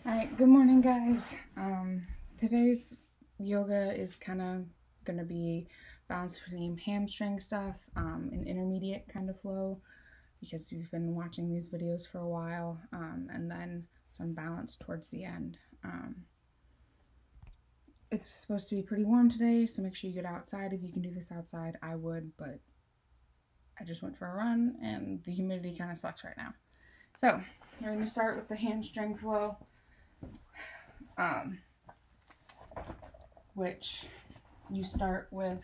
Alright, good morning guys. Today's yoga is kind of going to be balanced between hamstring stuff, and intermediate kind of flow because we've been watching these videos for a while, and then some balance towards the end. It's supposed to be pretty warm today, so make sure you get outside. If you can do this outside, I would, but I just went for a run and the humidity kind of sucks right now. So, we're going to start with the hamstring flow. Which you start with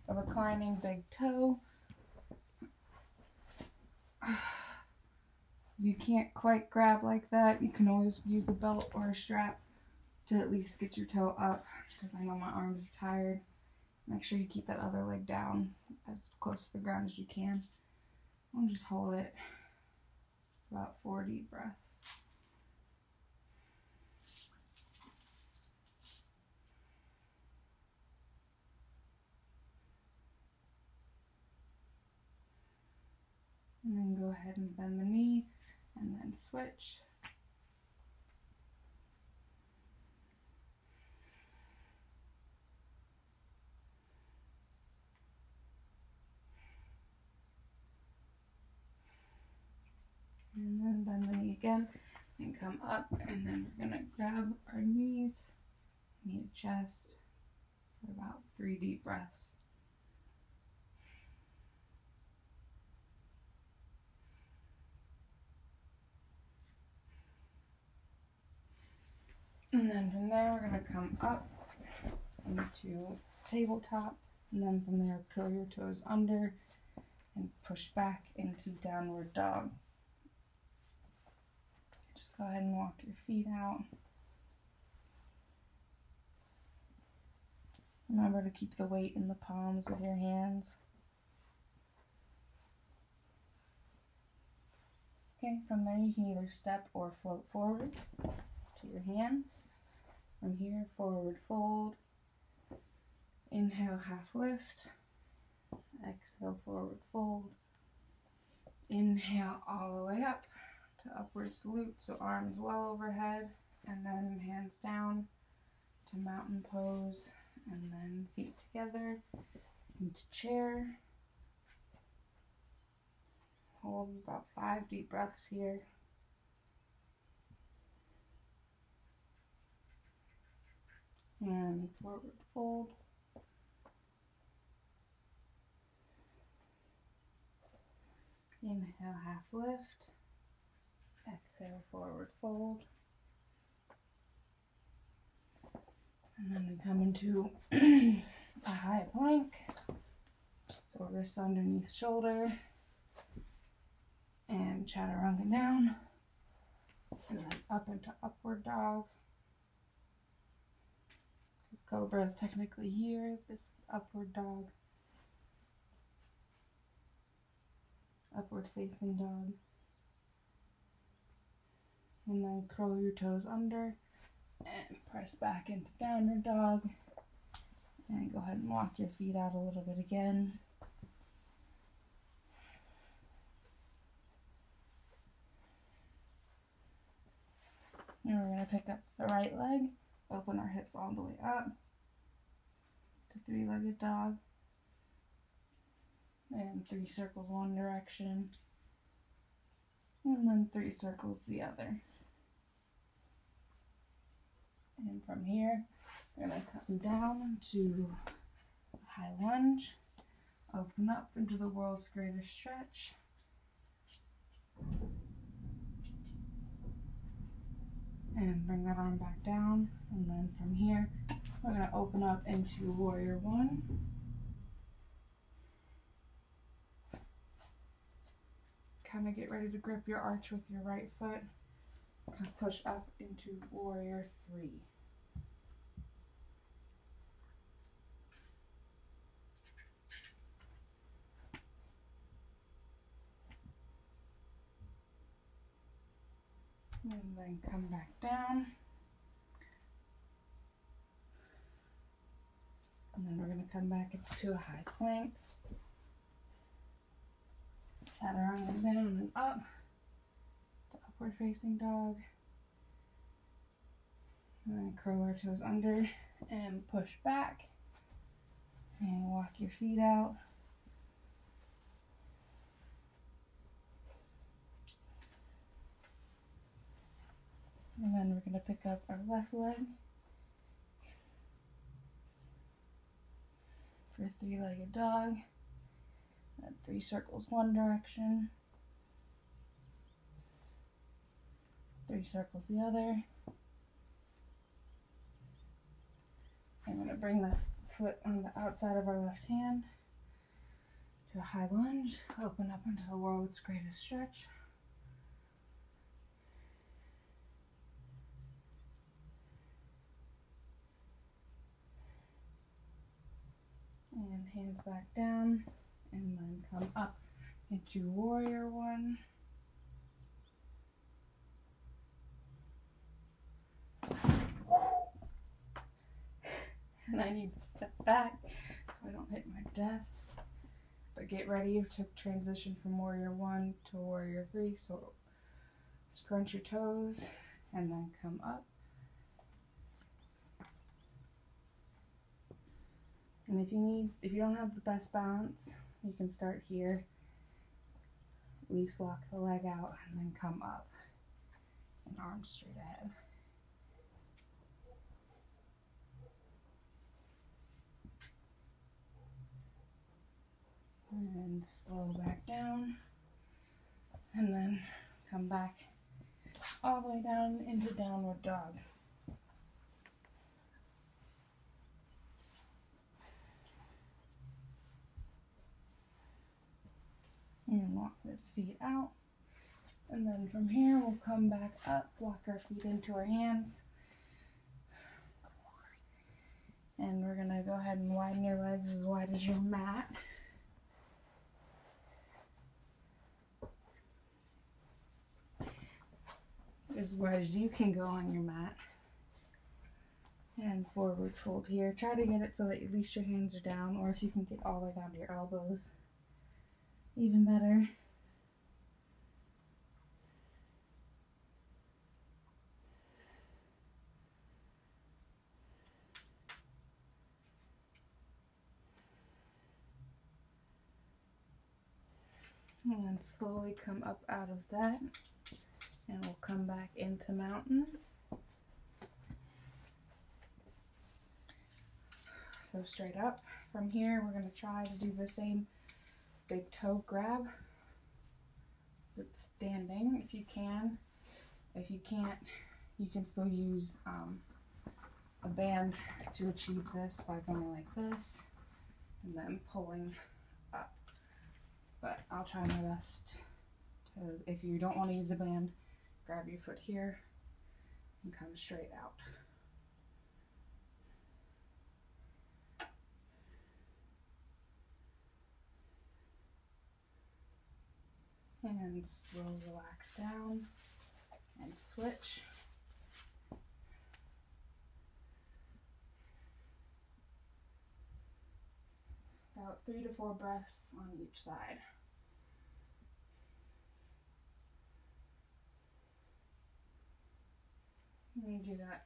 a reclining big toe. If you can't quite grab like that, you can always use a belt or a strap to at least get your toe up, because I know my arms are tired. Make sure you keep that other leg down as close to the ground as you can. And just hold it for about 4 deep breaths. And then go ahead and bend the knee, and then switch. And then bend the knee again, and come up, and then we're gonna grab our knees, knee to chest, for about 3 deep breaths. And then from there, we're going to come up into tabletop. And then from there, curl your toes under and push back into downward dog. Just go ahead and walk your feet out. Remember to keep the weight in the palms of your hands. Okay, from there you can either step or float forward to your hands. From here, forward fold. Inhale, half lift. Exhale, forward fold. Inhale all the way up to upward salute, so arms well overhead, and then hands down to mountain pose, and then feet together into chair. Hold about 5 deep breaths here. And forward fold. Inhale, half lift. Exhale, forward fold. And then we come into a high plank. So wrists underneath shoulder. And chaturanga down. And then up into upward dog. Cobra is technically here. This is upward dog. Upward facing dog. And then curl your toes under and press back into downward dog. And go ahead and walk your feet out a little bit again. And we're going to pick up the right leg. Open our hips all the way up to 3-legged dog, and 3 circles one direction, and then 3 circles the other. And from here, we're going to come down to a high lunge, open up into the world's greatest stretch. And bring that arm back down, and then from here we're going to open up into warrior one. Kind of get ready to grip your arch with your right foot. Kind of push up into warrior three. And then come back down. And then we're going to come back into a high plank. Chaturanga down and up to upward facing dog. And then curl our toes under and push back. And walk your feet out. And then we're going to pick up our left leg for three-legged dog. Then 3 circles one direction, 3 circles the other. I'm going to bring the foot on the outside of our left hand to a high lunge, open up into the world's greatest stretch. And hands back down, and then come up into warrior one. And I need to step back so I don't hit my desk. But get ready to transition from warrior one to warrior three. So scrunch your toes and then come up. And if you don't have the best balance, you can start here. At least lock the leg out and then come up and arms straight ahead. And slow back down, and then come back all the way down into downward dog. And walk those feet out, and then from here we'll come back up, walk our feet into our hands, and we're gonna go ahead and widen your legs as wide as your mat. As wide as you can go on your mat. And forward fold here. Try to get it so that at least your hands are down, or if you can get all the way down to your elbows, even better. And then slowly come up out of that, and we'll come back into mountain. Go straight up. From here, we're going to try to do the same big toe grab, but standing if you can. If you can't, you can still use a band to achieve this by going like this and then pulling up. But I'll try my best to, if you don't want to use a band, grab your foot here and come straight out. And slowly relax down and switch. About 3 to 4 breaths on each side. I'm going to do that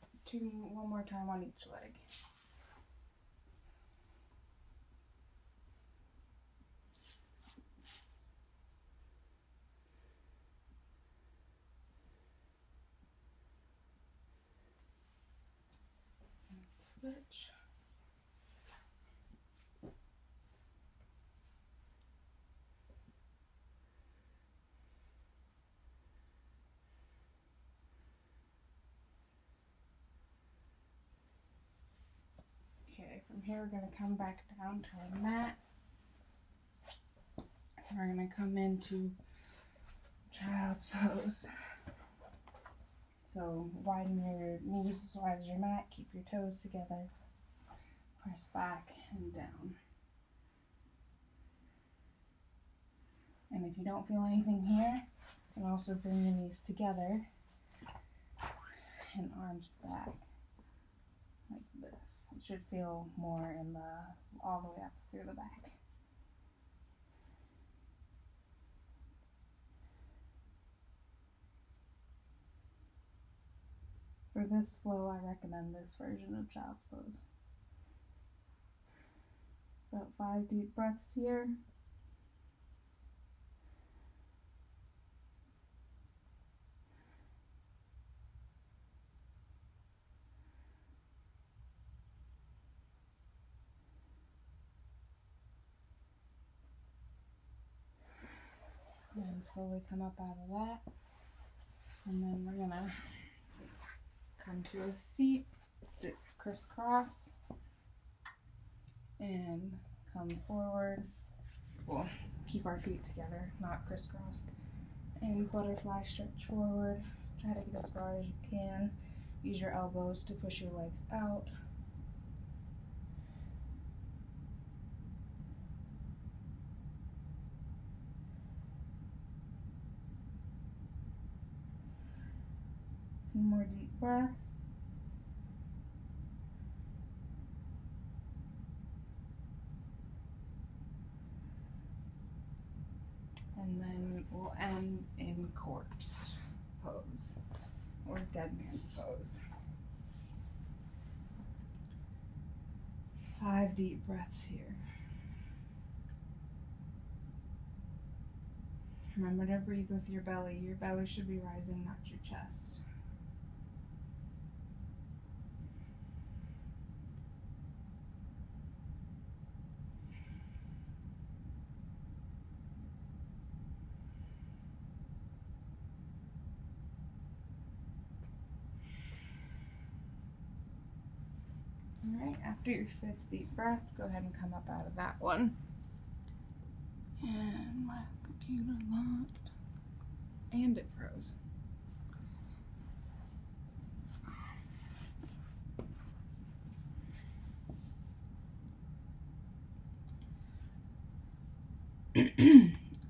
one more time on each leg. And switch. Okay, from here we're going to come back down to our mat. And we're going to come into child's pose. So widen your knees as wide as your mat, keep your toes together, press back and down. And if you don't feel anything here, you can also bring your knees together and arms back like this. It should feel more in the, all the way up through the back. for this flow, I recommend this version of child's pose. About 5 deep breaths here. And slowly come up out of that. And then we're gonna come to a seat, sit crisscross, and come forward. We'll keep our feet together, not crisscross. And butterfly stretch forward. Try to get as far as you can. Use your elbows to push your legs out. Two more deep breaths. And then we'll end in corpse pose, or dead man's pose. 5 deep breaths here. Remember to breathe with your belly. Your belly should be rising, not your chest. Alright, after your 5th deep breath, go ahead and come up out of that one. And my computer locked. And it froze.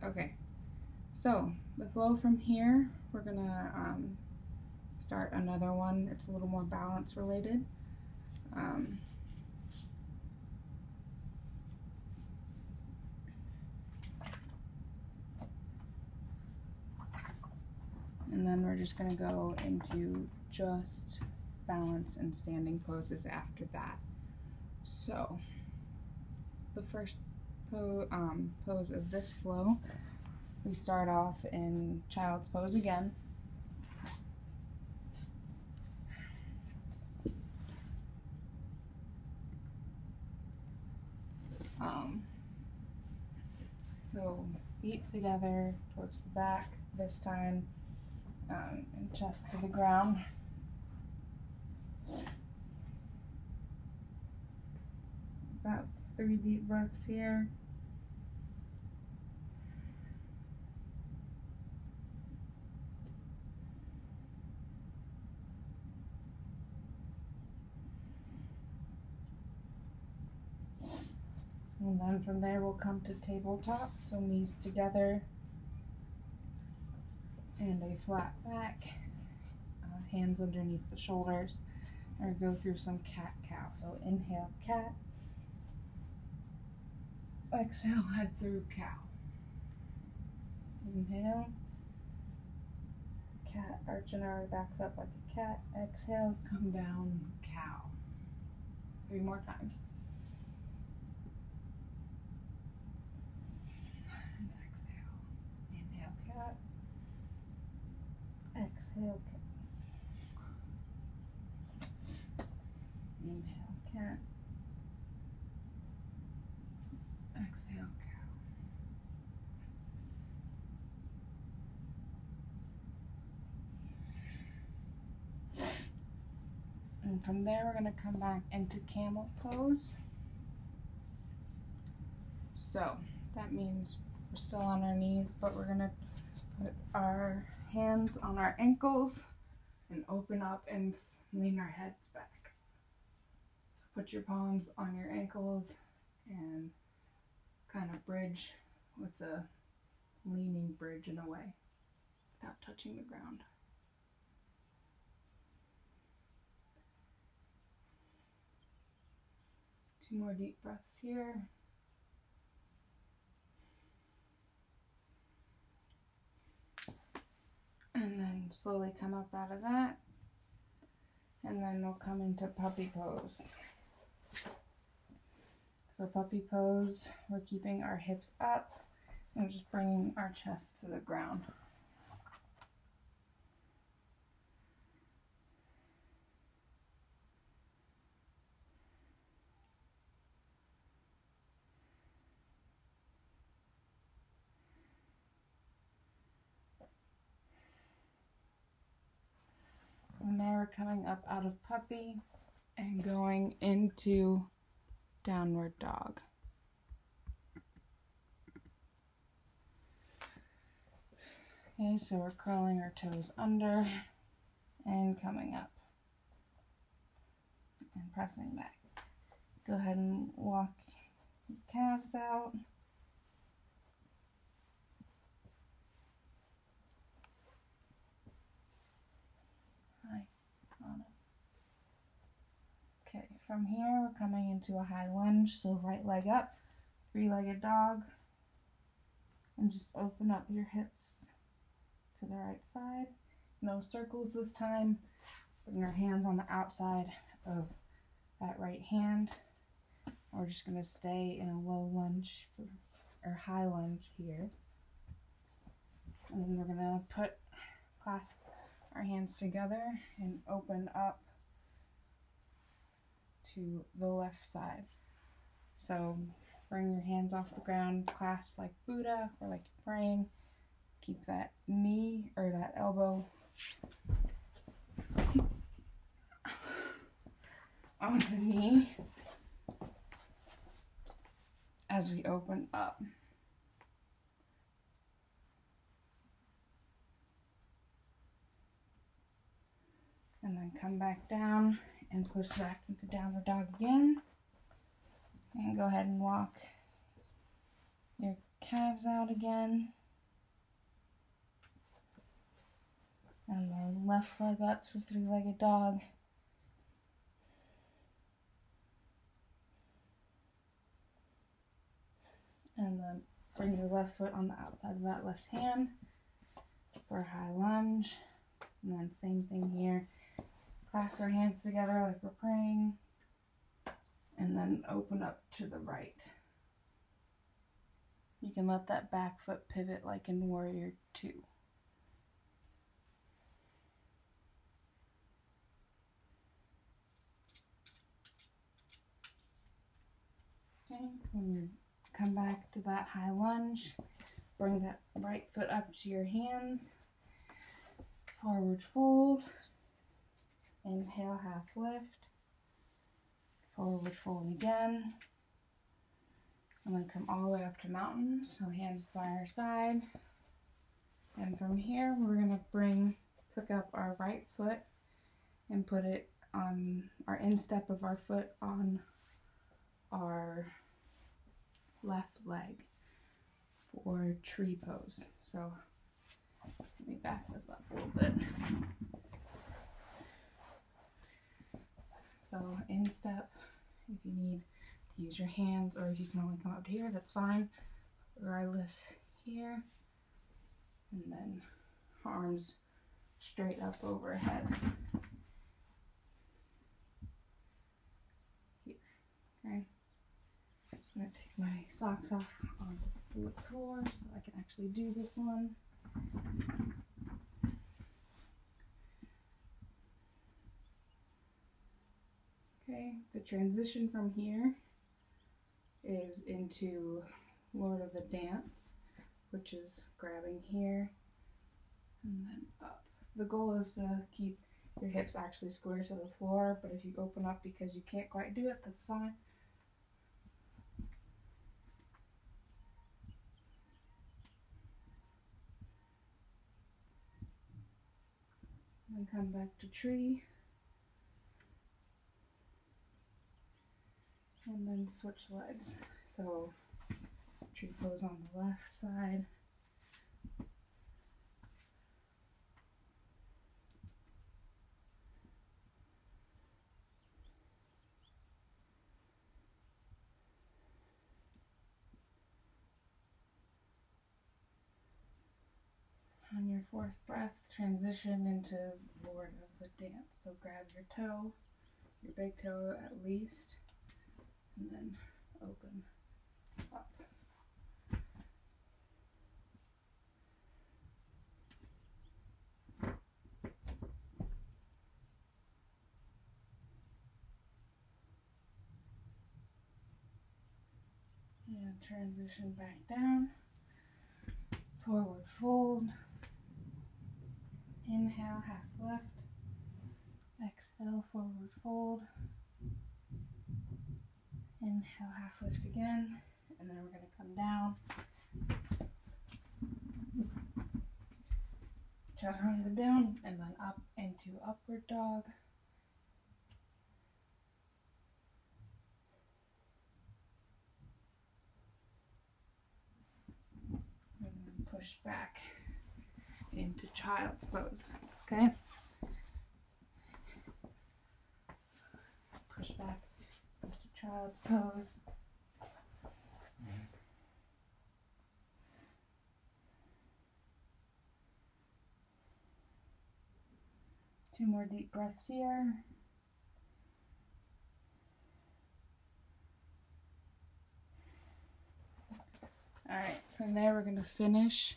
Okay, so the flow from here, we're gonna start another one. It's a little more balance related. And then we're just going to go into just balance and standing poses after that. So the first pose of this flow, we start off in child's pose again. So feet together towards the back this time, and chest to the ground. About 3 deep breaths here. And then from there we'll come to tabletop, so knees together and a flat back, hands underneath the shoulders, and go through some cat-cow. So inhale, cat, exhale, head through cow. Inhale, cat, arching our backs up like a cat. Exhale, come down, cow. 3 more times. Cat, exhale, cat. Inhale, cat. Exhale, cow. And from there, we're going to come back into camel pose. So that means we're still on our knees, but we're going to put our hands on our ankles and open up and lean our heads back. So put your palms on your ankles and kind of bridge. It's a leaning bridge in a way without touching the ground. Two more deep breaths here. And then slowly come up out of that. And then we'll come into puppy pose. So puppy pose, we're keeping our hips up and we're just bringing our chest to the ground. And now we're coming up out of puppy and going into downward dog. Okay, so we're curling our toes under and coming up and pressing back. Go ahead and walk your calves out. Hi, on it. Okay, from here we're coming into a high lunge, so right leg up, three-legged dog, and just open up your hips to the right side. No circles this time. Bring our hands on the outside of that right hand. We're just going to stay in a low lunge or high lunge here. And then we're going to clasp our hands together and open up to the left side. So bring your hands off the ground, clasp like Buddha or like you're praying. Keep that knee or that elbow on the knee as we open up. And then come back down and push back into downward dog again. And go ahead and walk your calves out again. And the left leg up for three-legged dog. And then bring your left foot on the outside of that left hand for a high lunge. And then same thing here. Clasp our hands together like we're praying. And then open up to the right. You can let that back foot pivot like in Warrior 2. Okay, when you come back to that high lunge, bring that right foot up to your hands. Forward fold. Inhale, half lift. Forward fold again. And then come all the way up to mountain. So hands by our side. And from here, we're going to pick up our right foot and put it on our instep of our foot on our left leg for tree pose. So let me back this up a little bit. So instep, if you need to use your hands or if you can only come up to here, that's fine. Regardless, here. And then arms straight up overhead. Here, okay? I'm just going to take my socks off on the floor so I can actually do this one. Okay, the transition from here is into Lord of the Dance, which is grabbing here and then up. The goal is to keep your hips actually square to the floor, but if you open up because you can't quite do it, that's fine. And then come back to tree. And then switch legs. So tree pose on the left side. On your fourth breath, transition into Lord of the Dance. So grab your toe, your big toe at least, and then open up. And transition back down. Forward fold. Inhale, half lift. Exhale, forward fold. Inhale, half lift again. And then we're going to come down. Chaturanga down and then up into upward dog. And then push back into child's pose. Okay? Push back into child's pose. Two more deep breaths here. All right, from there we're going to finish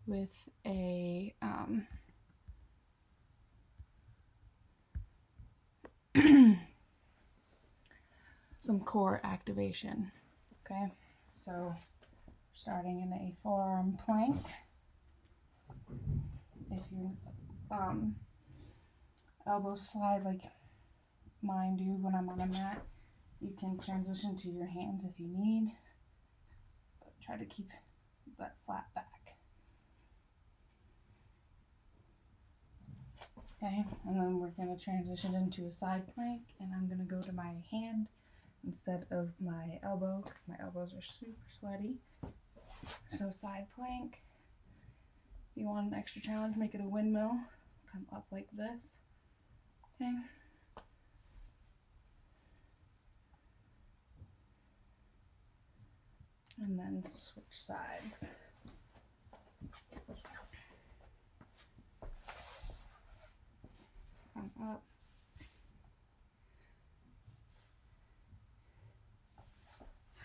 with a some core activation. Okay, so starting in a forearm plank. If you elbows slide like mine do when I'm on a mat, you can transition to your hands if you need, but try to keep that flat back. Okay, and then we're going to transition into a side plank, and I'm going to go to my hand instead of my elbow because my elbows are super sweaty. So side plank. If you want an extra challenge, make it a windmill. Come up like this. Okay. And then switch sides. Come up.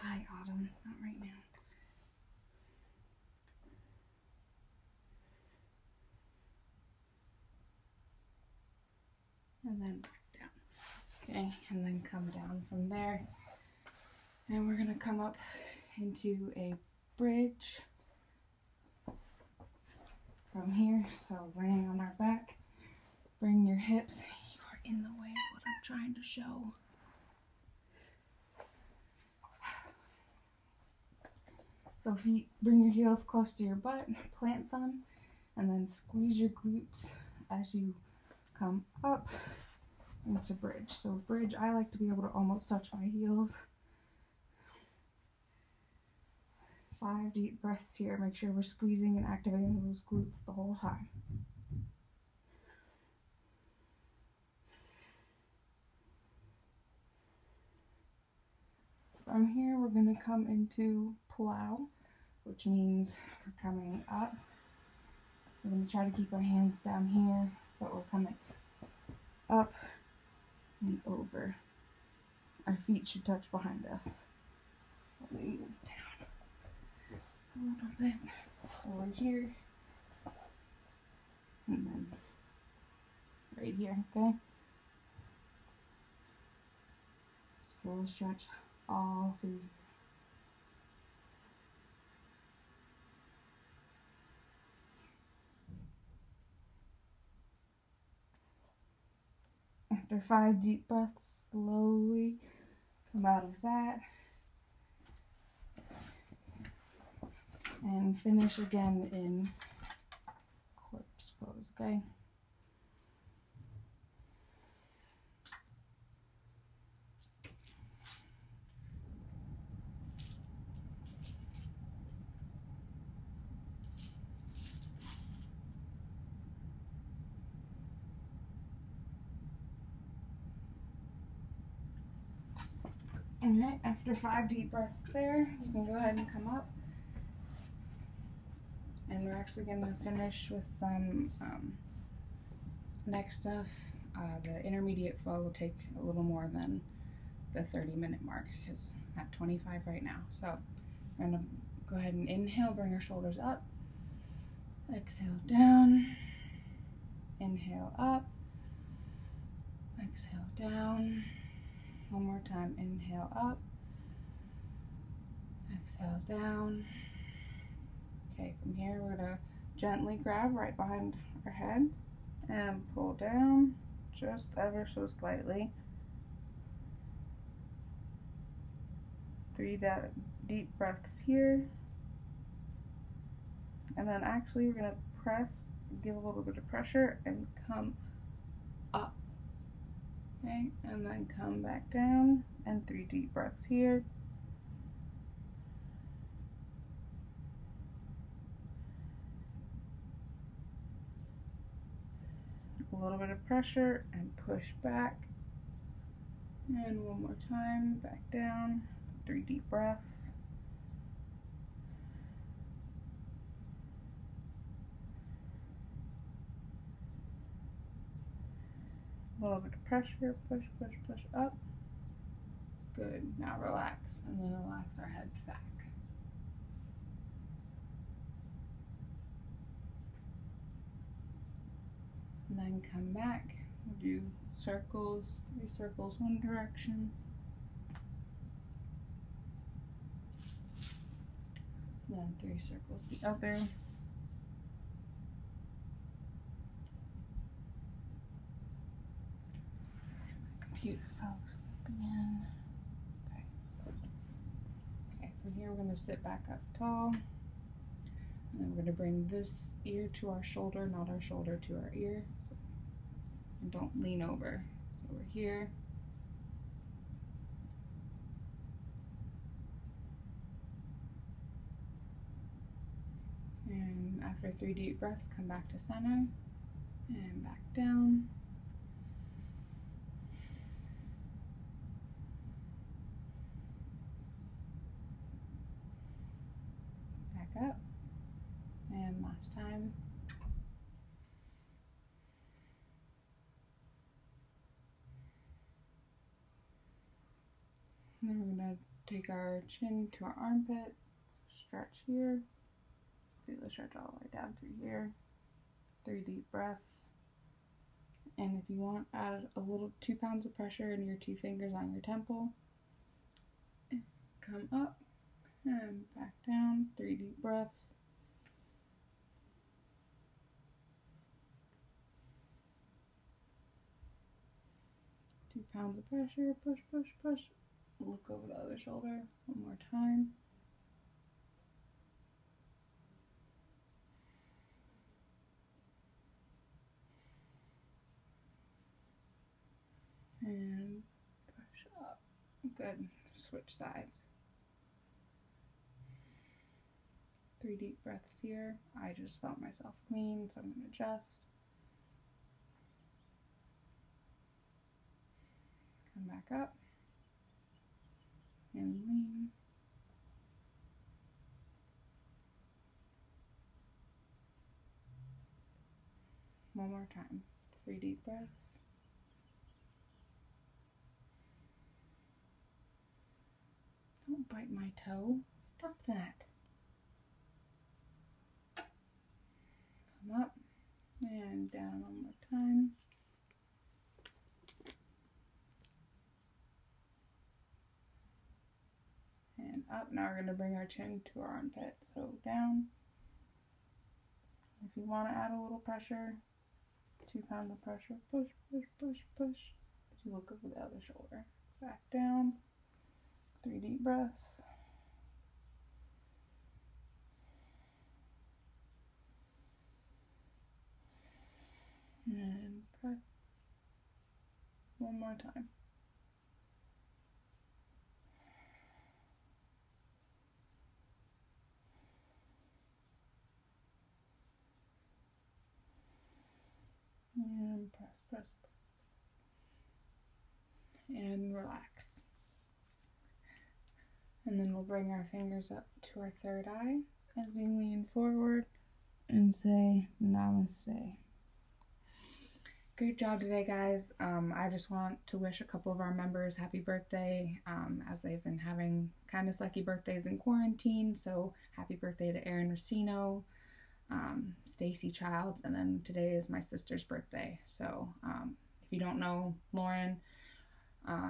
Hi, Autumn. Not right now. And then back down. Okay, and then come down from there. And we're going to come up into a bridge from here. So laying on our back, bring your hips. You are in the way of what I'm trying to show. So feet, bring your heels close to your butt, plant them, and then squeeze your glutes as you come up into bridge. So bridge, I like to be able to almost touch my heels. 5 deep breaths here. Make sure we're squeezing and activating those glutes the whole time. From here, we're going to come into plow, which means we're coming up. We're going to try to keep our hands down here, but we're coming up and over. Our feet should touch behind us. Let me move down a little bit. So we're here, and then right here, okay? Full stretch all through. After 5 deep breaths, slowly come out of that. And finish again in corpse pose, okay? Alright, after 5 deep breaths there, you can go ahead and come up And we're actually going to finish with some neck stuff. The intermediate flow will take a little more than the 30-minute mark because I'm at 25 right now. So we're going to go ahead and inhale, bring our shoulders up. Exhale down. Inhale up. Exhale down. One more time. Inhale up. Exhale down. Okay, from here we're going to gently grab right behind our heads and pull down just ever so slightly. 3 deep breaths here. And then actually we're going to press, give a little bit of pressure and come up. Okay, and then come back down and 3 deep breaths here. A little bit of pressure and push back. And one more time, back down, 3 deep breaths. A little bit of pressure, push, push, push up. Good, now relax, and then relax our head back. And then come back, we'll do circles, 3 circles one direction. Then 3 circles the other. Computer fell asleep again. Okay. Okay, from here we're going to sit back up tall. And then we're going to bring this ear to our shoulder, not our shoulder to our ear. So, and don't lean over. So we're here. And after 3 deep breaths, come back to center and back down. Back up. And last time. And then we're going to take our chin to our armpit, stretch here, feel the stretch all the way down through here, 3 deep breaths. And if you want, add a little 2 pounds of pressure in your 2 fingers on your temple. Come up and back down, 3 deep breaths. Pounds of pressure, push, push, push. Look over the other shoulder one more time. And push up. Good. Switch sides. 3 deep breaths here. I just felt myself lean, so I'm going to adjust. Come back up and lean. One more time. 3 deep breaths. Don't bite my toe. Stop that. Come up and down one more time. And up. Now we're going to bring our chin to our armpit. So down. If you want to add a little pressure, 2 pounds of pressure. Push, push, push, push. As you look over the other shoulder. Back down. 3 deep breaths. And press. One more time. And press, press, press. And relax. And then we'll bring our fingers up to our third eye as we lean forward and say namaste. Great job today, guys. I just want to wish a couple of our members happy birthday, as they've been having kind of sucky birthdays in quarantine. So happy birthday to Erin Racino, Stacy Childs, and then today is my sister's birthday. So if you don't know Lauren,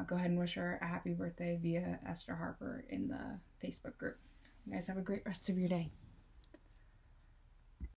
go ahead and wish her a happy birthday via Esther Harper in the Facebook group. You guys have a great rest of your day.